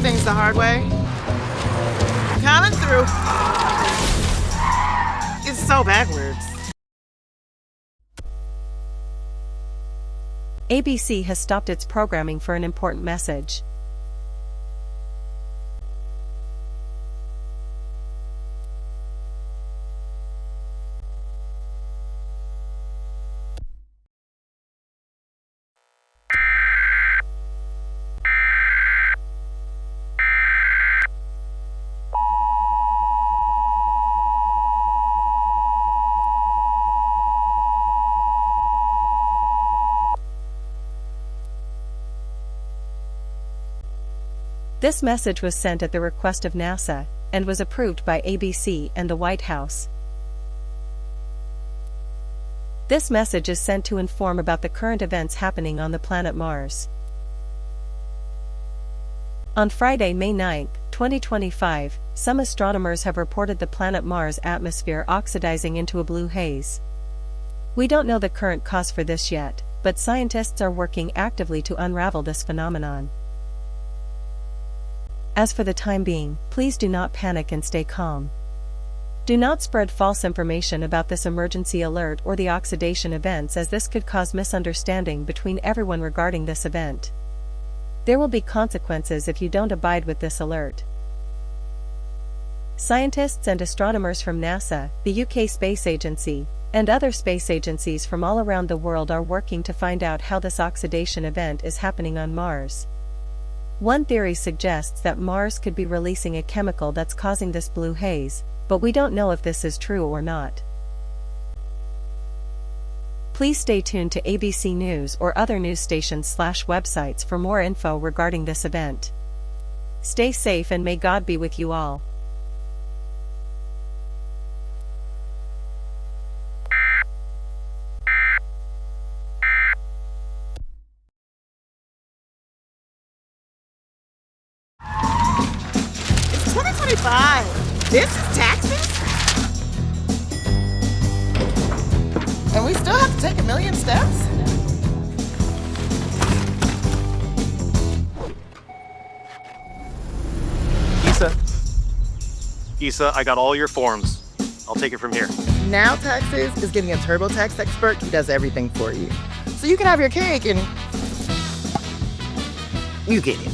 things the hard way. Coming through. It's so backwards. ABC has stopped its programming for an important message. This message was sent at the request of NASA, and was approved by ABC and the White House. This message is sent to inform about the current events happening on the planet Mars. On Friday, May 9, 2025, some astronomers have reported the planet Mars' atmosphere oxidizing into a blue haze. We don't know the current cause for this yet, but scientists are working actively to unravel this phenomenon. As for the time being, please do not panic and stay calm. Do not spread false information about this emergency alert or the oxidation events, as this could cause misunderstanding between everyone regarding this event. There will be consequences if you don't abide with this alert. Scientists and astronomers from NASA, the UK Space Agency, and other space agencies from all around the world are working to find out how this oxidation event is happening on Mars. One theory suggests that Mars could be releasing a chemical that's causing this blue haze, but we don't know if this is true or not. Please stay tuned to ABC News or other news stations/websites for more info regarding this event. Stay safe and may God be with you all. It's 2025. This is taxes? And we still have to take 1,000,000 steps? Issa, I got all your forms. I'll take it from here. Now Taxes is getting a TurboTax expert who does everything for you. So you can have your cake and... you get it.